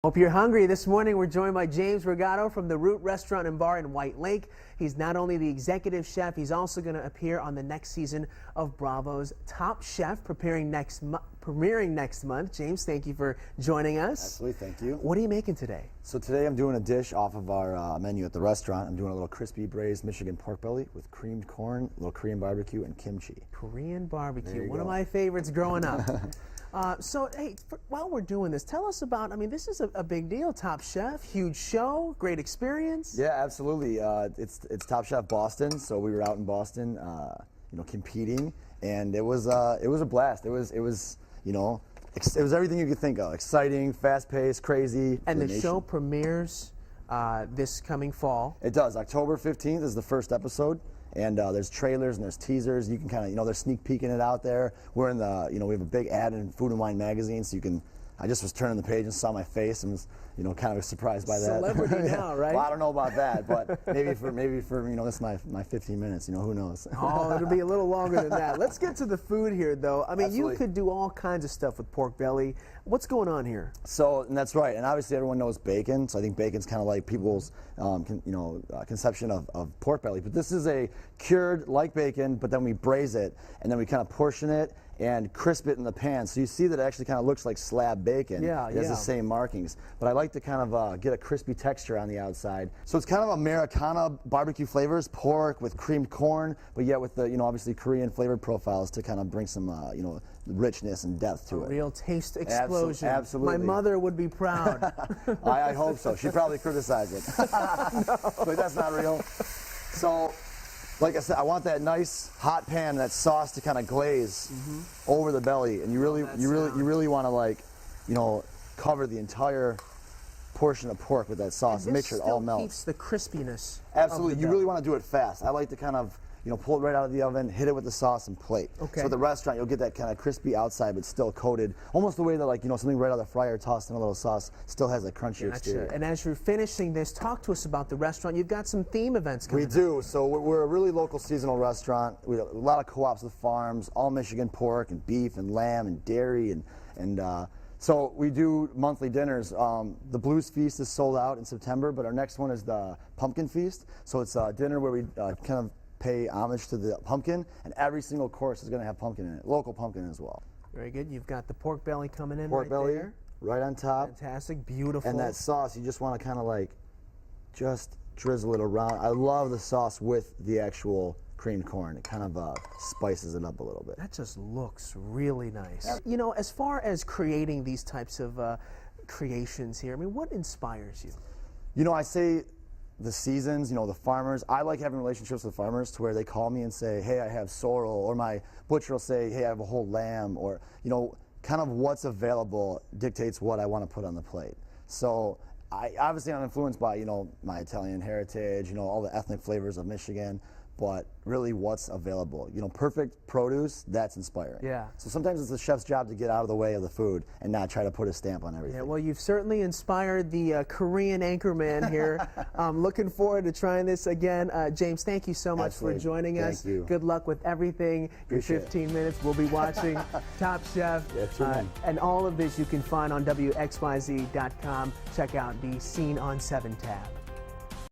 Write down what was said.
Hope you're hungry. This morning we're joined by James Regato from the Root Restaurant and Bar in White Lake. He's not only the executive chef, he's also going to appear on the next season of Bravo's Top Chef, premiering next month. James, thank you for joining us. Absolutely, thank you. What are you making today? So today I'm doing a dish off of our menu at the restaurant. I'm doing a little crispy braised Michigan pork belly with creamed corn, a little Korean barbecue, and kimchi. Korean barbecue, one go. of my favorites growing up. So, hey, while we're doing this, tell us about, this is a big deal, Top Chef, huge show, great experience. Yeah, absolutely. It's Top Chef Boston, so we were out in Boston, competing, and it was a blast. It was everything you could think of, exciting, fast-paced, crazy. And the show premieres this coming fall. It does. October 15th is the first episode. And there's trailers and there's teasers. You can kind of, they're sneak peeking it out there. We're in the, we have a big ad in Food and Wine magazine, so you can. I just was turning the page and saw my face and was, kind of surprised by that. Celebrity now, right? Well, I don't know about that, but maybe for this is my 15 minutes. Who knows? Oh, it'll be a little longer than that. Let's get to the food here, though. Absolutely. You could do all kinds of stuff with pork belly. What's going on here? So, and that's right. And obviously, everyone knows bacon. So I think bacon's kind of like people's, conception of pork belly. But this is a cured like bacon, but then we braise it, and then we kind of portion it and crisp it in the pan. So you see that it actually kind of looks like slab bacon. Yeah, it has the same markings. But I like to kind of get a crispy texture on the outside. So it's kind of Americana barbecue flavors, pork with creamed corn, but yet with the, obviously Korean flavored profiles to kind of bring some, richness and depth to it. Real taste explosion. Absolutely. My mother would be proud. I hope so. She'd probably criticize it. No. But that's not real. So, like I said, I want that nice hot pan, that sauce to kind of glaze over the belly, and you really want to cover the entire portion of pork with that sauce and make sure it all melts. Keeps the crispiness. Absolutely, you really want to do it fast. I like to kind of pull it right out of the oven, hit it with the sauce, and plate. Okay. So at the restaurant, you'll get that kind of crispy outside, but still coated, almost the way that something right out of the fryer, tossed in a little sauce, still has a crunchy exterior. And as you're finishing this, talk to us about the restaurant. You've got some theme events coming up. We do. So we're a really local seasonal restaurant. We have a lot of co-ops with farms, all Michigan pork and beef and lamb and dairy and so we do monthly dinners. The Blues Feast is sold out in September, but our next one is the Pumpkin Feast. So it's a dinner where we kind of pay homage to the pumpkin, and every single course is going to have pumpkin in it, local pumpkin as well. Very good. You've got the pork belly coming in pork belly there. Right on top. Fantastic, beautiful. And that sauce, you just want to kind of just drizzle it around. I love the sauce with the actual creamed corn. It kind of spices it up a little bit. That just looks really nice. As far as creating these types of creations here, what inspires you? I say the seasons, the farmers. I like having relationships with farmers to where they call me and say, hey, I have sorrel, or my butcher will say, hey, I have a whole lamb, or, kind of what's available dictates what I want to put on the plate. So I'm influenced by, my Italian heritage, all the ethnic flavors of Michigan, but really what's available. Perfect produce, that's inspiring. Yeah. So sometimes it's the chef's job to get out of the way of the food and not try to put a stamp on everything. Yeah, well, you've certainly inspired the Korean anchorman here. Looking forward to trying this again. James, thank you so much for joining us. Thank you. Good luck with everything. Your 15 minutes. We'll be watching Top Chef. And all of this you can find on WXYZ.com. Check out the Scene on 7 tab.